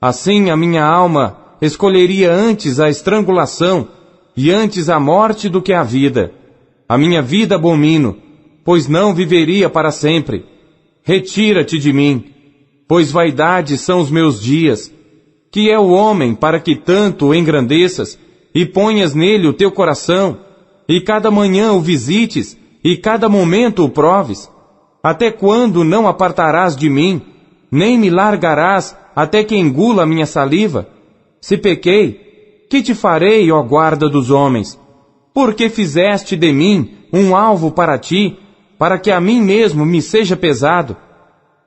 Assim a minha alma escolheria antes a estrangulação e antes a morte do que a vida. A minha vida abomino, pois não viveria para sempre. Retira-te de mim, pois vaidade são os meus dias. Que é o homem para que tanto o engrandeças e ponhas nele o teu coração, e cada manhã o visites, e cada momento o proves? Até quando não apartarás de mim, nem me largarás até que engula a minha saliva? Se pequei, que te farei, ó guarda dos homens? Porque fizeste de mim um alvo para ti, para que a mim mesmo me seja pesado?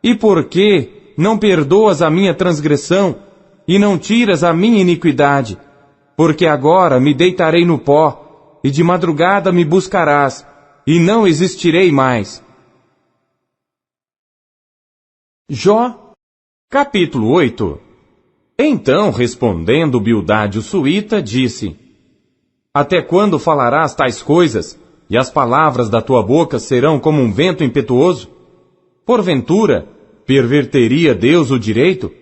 E por que não perdoas a minha transgressão, e não tiras a minha iniquidade? Porque agora me deitarei no pó, e de madrugada me buscarás, e não existirei mais. Jó, capítulo 8. Então, respondendo Bildade o suíta, disse: Até quando falarás tais coisas, e as palavras da tua boca serão como um vento impetuoso? Porventura, perverteria Deus o direito?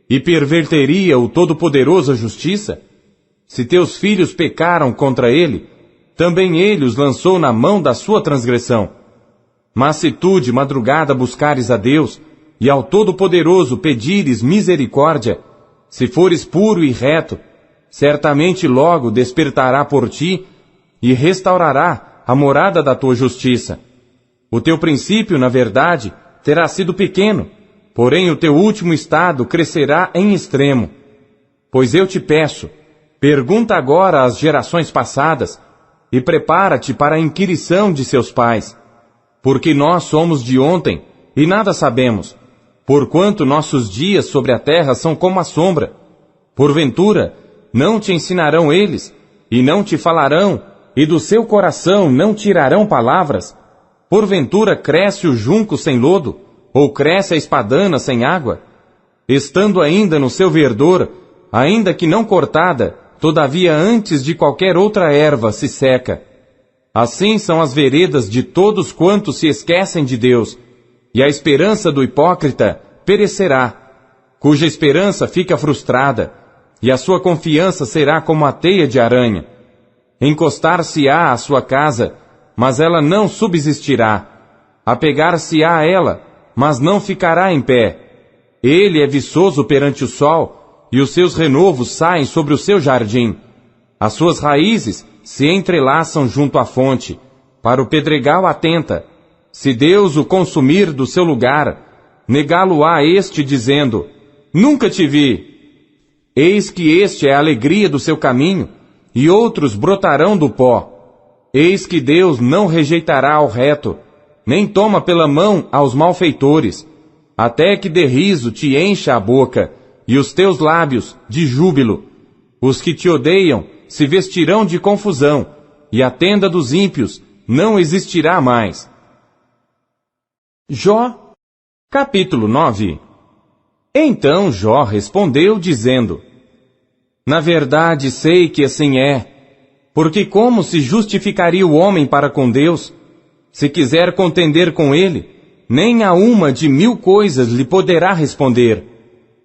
E perverteria o Todo-Poderoso a justiça? Se teus filhos pecaram contra ele, também ele os lançou na mão da sua transgressão. Mas se tu de madrugada buscares a Deus, e ao Todo-Poderoso pedires misericórdia, se fores puro e reto, certamente logo despertará por ti, e restaurará a morada da tua justiça. O teu princípio, na verdade, terá sido pequeno, porém o teu último estado crescerá em extremo. Pois eu te peço, pergunta agora às gerações passadas, e prepara-te para a inquirição de seus pais. Porque nós somos de ontem, e nada sabemos, porquanto nossos dias sobre a terra são como a sombra. Porventura, não te ensinarão eles, e não te falarão, e do seu coração não tirarão palavras? Porventura cresce o junco sem lodo, ou cresce a espadana sem água? Estando ainda no seu verdor, ainda que não cortada, todavia antes de qualquer outra erva se seca. Assim são as veredas de todos quantos se esquecem de Deus, e a esperança do hipócrita perecerá, cuja esperança fica frustrada, e a sua confiança será como a teia de aranha. Encostar-se-á à sua casa, mas ela não subsistirá. Apegar-se-á a ela, mas não ficará em pé. Ele é viçoso perante o sol, e os seus renovos saem sobre o seu jardim. As suas raízes se entrelaçam junto à fonte, para o pedregal atenta. Se Deus o consumir do seu lugar, negá-lo-á este dizendo: Nunca te vi. Eis que este é a alegria do seu caminho, e outros brotarão do pó. Eis que Deus não rejeitará ao reto, nem toma pela mão aos malfeitores, até que de riso te encha a boca, e os teus lábios de júbilo. Os que te odeiam se vestirão de confusão, e a tenda dos ímpios não existirá mais. Jó, capítulo 9. Então Jó respondeu, dizendo: Na verdade sei que assim é, porque como se justificaria o homem para com Deus? Se quiser contender com ele, nem a uma de 1000 coisas lhe poderá responder.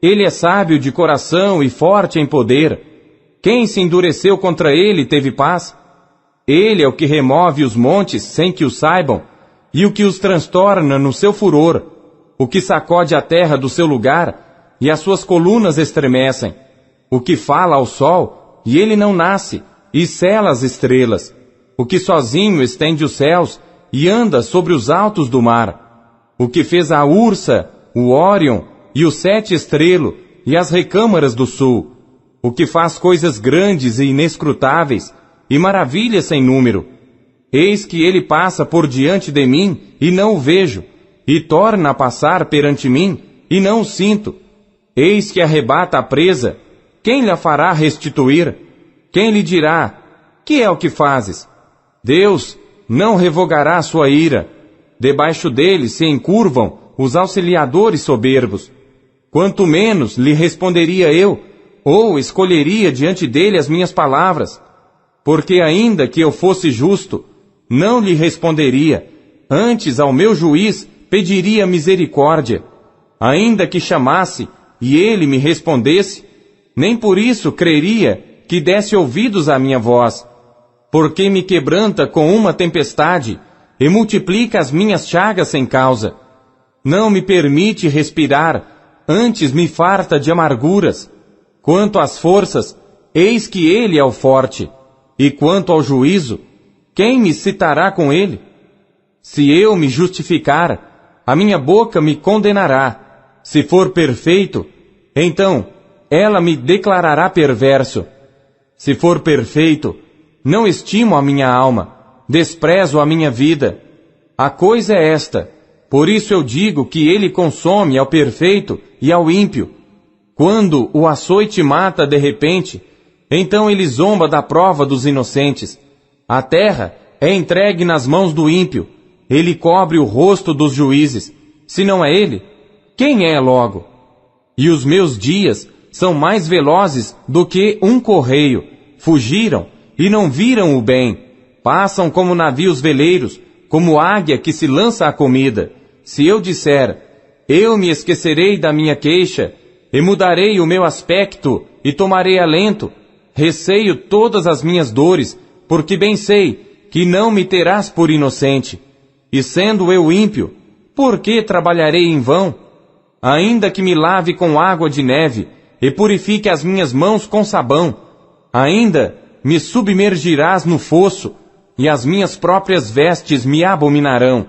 Ele é sábio de coração e forte em poder. Quem se endureceu contra ele teve paz? Ele é o que remove os montes sem que o saibam, e o que os transtorna no seu furor, o que sacode a terra do seu lugar, e as suas colunas estremecem, o que fala ao sol, e ele não nasce, e cela as estrelas, o que sozinho estende os céus, e anda sobre os altos do mar, o que fez a Ursa, o Órion, e o 7 estrelo, e as recâmaras do sul, o que faz coisas grandes e inescrutáveis, e maravilhas sem número. Eis que ele passa por diante de mim, e não o vejo, e torna a passar perante mim, e não o sinto. Eis que arrebata a presa, quem lhe fará restituir? Quem lhe dirá: que é o que fazes? Deus não revogará sua ira. Debaixo dele se encurvam os auxiliadores soberbos. Quanto menos lhe responderia eu, ou escolheria diante dele as minhas palavras. Porque ainda que eu fosse justo, não lhe responderia, antes ao meu juiz pediria misericórdia. Ainda que chamasse, e ele me respondesse, nem por isso creria que desse ouvidos à minha voz. Porque me quebranta com uma tempestade e multiplica as minhas chagas sem causa. Não me permite respirar, antes me farta de amarguras. Quanto às forças, eis que ele é o forte. E quanto ao juízo, quem me citará com ele? Se eu me justificar, a minha boca me condenará. Se for perfeito, então ela me declarará perverso. Se for perfeito, não estimo a minha alma, desprezo a minha vida. A coisa é esta, por isso eu digo que ele consome ao perfeito e ao ímpio. Quando o açoite mata de repente, então ele zomba da prova dos inocentes. A terra é entregue nas mãos do ímpio, ele cobre o rosto dos juízes. Se não é ele, quem é logo? E os meus dias são mais velozes do que um correio. Fugiram e não viram o bem. Passam como navios veleiros, como águia que se lança à comida. Se eu disser, eu me esquecerei da minha queixa, e mudarei o meu aspecto, e tomarei alento, receio todas as minhas dores, porque bem sei que não me terás por inocente. E sendo eu ímpio, por que trabalharei em vão? Ainda que me lave com água de neve, e purifique as minhas mãos com sabão, ainda me submergirás no fosso, e as minhas próprias vestes me abominarão,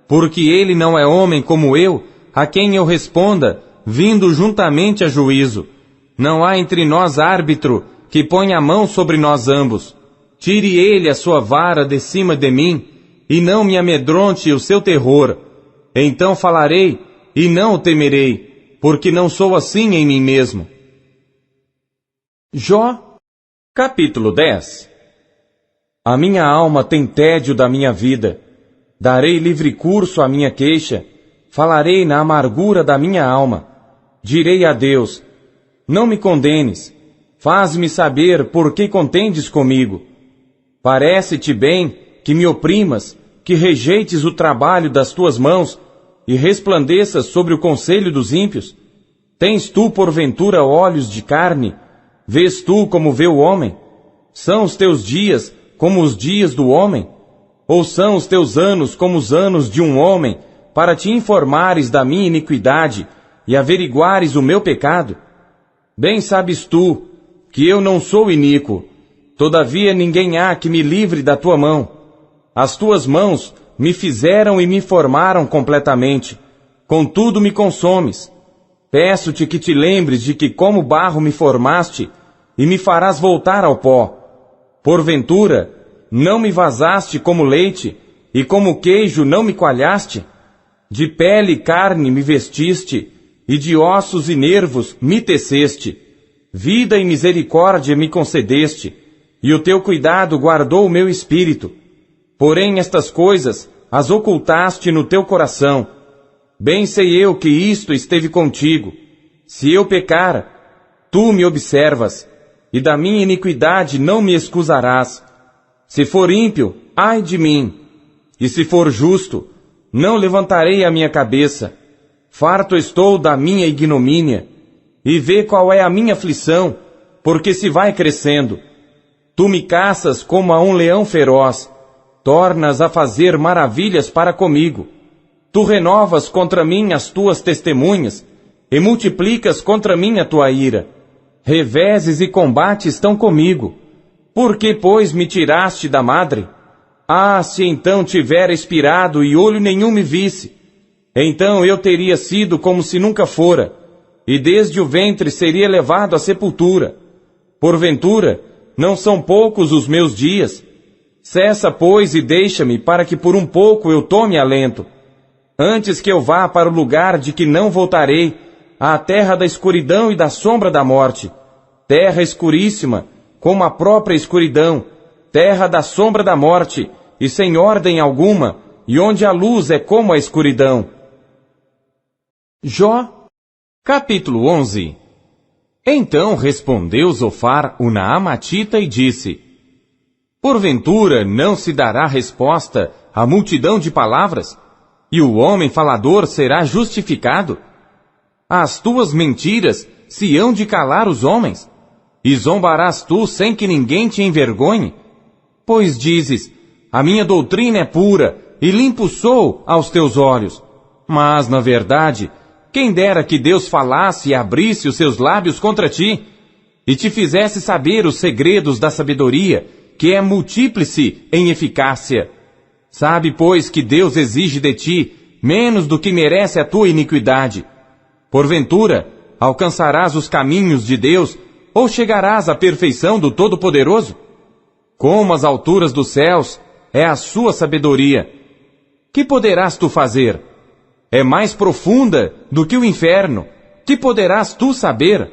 porque ele não é homem como eu, a quem eu responda, vindo juntamente a juízo. Não há entre nós árbitro que ponha a mão sobre nós ambos. Tire ele a sua vara de cima de mim, e não me amedronte o seu terror. Então falarei, e não o temerei, porque não sou assim em mim mesmo. Jó, capítulo 10. A minha alma tem tédio da minha vida. Darei livre curso à minha queixa. Falarei na amargura da minha alma. Direi a Deus, não me condenes. Faz-me saber por que contendes comigo. Parece-te bem que me oprimas, que rejeites o trabalho das tuas mãos e resplandeças sobre o conselho dos ímpios? Tens tu porventura olhos de carne? Vês tu como vê o homem? São os teus dias como os dias do homem? Ou são os teus anos como os anos de um homem, para te informares da minha iniquidade e averiguares o meu pecado? Bem sabes tu que eu não sou iníquo, todavia ninguém há que me livre da tua mão. As tuas mãos me fizeram e me formaram completamente, contudo me consomes. Peço-te que te lembres de que como barro me formaste, e me farás voltar ao pó. Porventura, não me vazaste como leite, e como queijo não me coalhaste? De pele e carne me vestiste, e de ossos e nervos me teceste. Vida e misericórdia me concedeste, e o teu cuidado guardou o meu espírito. Porém estas coisas as ocultaste no teu coração. Bem sei eu que isto esteve contigo. Se eu pecar, tu me observas, e da minha iniquidade não me excusarás. Se for ímpio, ai de mim, e se for justo, não levantarei a minha cabeça. Farto estou da minha ignomínia, e vê qual é a minha aflição, porque se vai crescendo. Tu me caças como a um leão feroz, tornas a fazer maravilhas para comigo. Tu renovas contra mim as tuas testemunhas, e multiplicas contra mim a tua ira. Reveses e combates estão comigo. Por que, pois, me tiraste da madre? Ah, se então tivera expirado e olho nenhum me visse, então eu teria sido como se nunca fora, e desde o ventre seria levado à sepultura. Porventura, não são poucos os meus dias? Cessa, pois, e deixa-me, para que por um pouco eu tome alento. Antes que eu vá para o lugar de que não voltarei, à terra da escuridão e da sombra da morte, terra escuríssima, como a própria escuridão, terra da sombra da morte, e sem ordem alguma, e onde a luz é como a escuridão. Jó, capítulo 11. Então respondeu Zofar, o Naamatita, e disse: Porventura não se dará resposta à multidão de palavras, e o homem falador será justificado? As tuas mentiras se hão de calar os homens? E zombarás tu sem que ninguém te envergonhe? Pois dizes, a minha doutrina é pura, e limpo sou aos teus olhos. Mas, na verdade, quem dera que Deus falasse e abrisse os seus lábios contra ti, e te fizesse saber os segredos da sabedoria, que é multíplice em eficácia. Sabe, pois, que Deus exige de ti menos do que merece a tua iniquidade. Porventura, alcançarás os caminhos de Deus, ou chegarás à perfeição do Todo-Poderoso? Como as alturas dos céus é a sua sabedoria. Que poderás tu fazer? É mais profunda do que o inferno. Que poderás tu saber?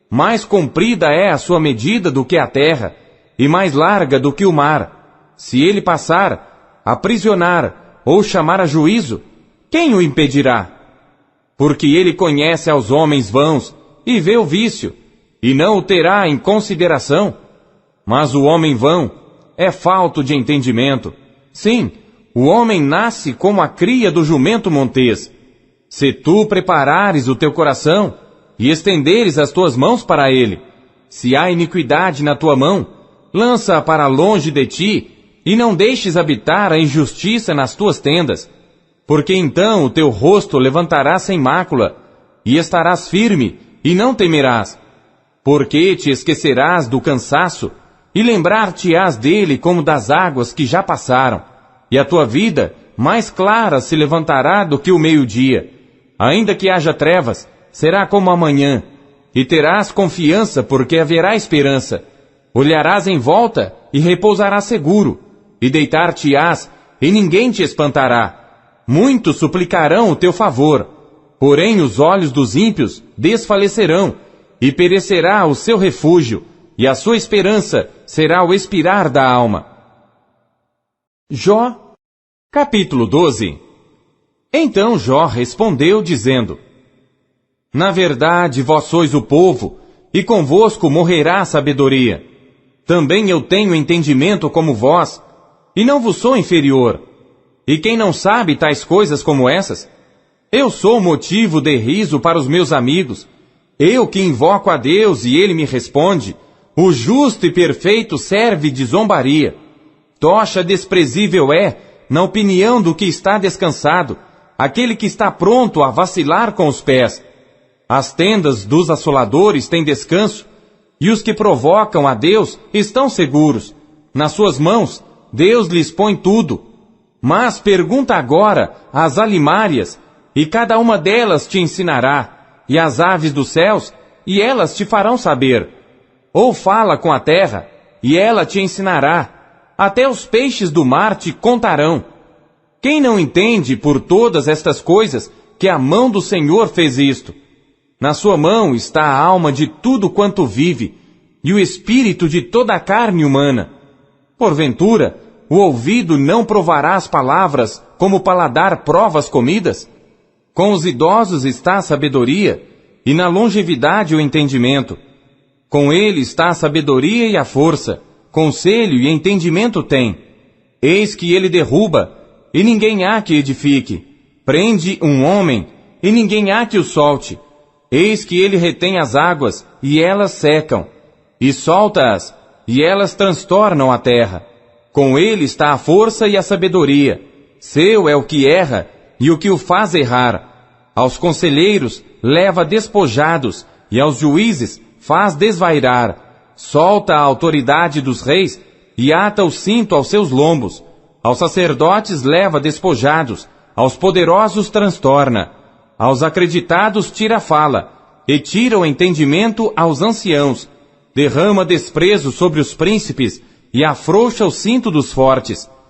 Mais comprida é a sua medida do que a terra, e mais larga do que o mar. Se ele passar, aprisionar ou chamar a juízo, quem o impedirá? Porque ele conhece aos homens vãos e vê o vício, e não o terá em consideração. Mas o homem vão é falto de entendimento. Sim, o homem nasce como a cria do jumento montês. Se tu preparares o teu coração e estenderes as tuas mãos para ele, se há iniquidade na tua mão, lança-a para longe de ti, e não deixes habitar a injustiça nas tuas tendas, porque então o teu rosto levantarás sem mácula, e estarás firme, e não temerás, porque te esquecerás do cansaço, e lembrar-te-ás dele como das águas que já passaram, e a tua vida mais clara se levantará do que o meio-dia. Ainda que haja trevas, será como amanhã, e terás confiança porque haverá esperança. Olharás em volta e repousarás seguro, e deitar-te-ás e ninguém te espantará. Muitos suplicarão o teu favor, porém os olhos dos ímpios desfalecerão, e perecerá o seu refúgio, e a sua esperança será o expirar da alma. Jó, capítulo 12. Então Jó respondeu, dizendo: Na verdade, vós sois o povo, e convosco morrerá a sabedoria. Também eu tenho entendimento como vós, e não vos sou inferior. E quem não sabe tais coisas como essas? Eu sou motivo de riso para os meus amigos. Eu que invoco a Deus e ele me responde. O justo e perfeito serve de zombaria. Tocha desprezível é, na opinião do que está descansado, aquele que está pronto a vacilar com os pés. As tendas dos assoladores têm descanso, e os que provocam a Deus estão seguros. Nas suas mãos, Deus lhes põe tudo. Mas pergunta agora às alimárias, e cada uma delas te ensinará, e às aves dos céus, e elas te farão saber. Ou fala com a terra, e ela te ensinará. Até os peixes do mar te contarão. Quem não entende por todas estas coisas que a mão do Senhor fez isto? Na sua mão está a alma de tudo quanto vive, e o espírito de toda a carne humana. Porventura, o ouvido não provará as palavras, como o paladar prova as comidas? Com os idosos está a sabedoria, e na longevidade o entendimento. Com ele está a sabedoria e a força, conselho e entendimento tem. Eis que ele derruba, e ninguém há que edifique. Prende um homem, e ninguém há que o solte. Eis que ele retém as águas, e elas secam. E solta-as, e elas transtornam a terra. Com ele está a força e a sabedoria. Seu é o que erra, e o que o faz errar. Aos conselheiros leva despojados, e aos juízes faz desvairar. Solta a autoridade dos reis, e ata o cinto aos seus lombos. Aos sacerdotes leva despojados, aos poderosos transtorna. Aos acreditados tira a fala, e tira o entendimento aos anciãos. Derrama desprezo sobre os príncipes, e afrouxa o cinto dos fortes.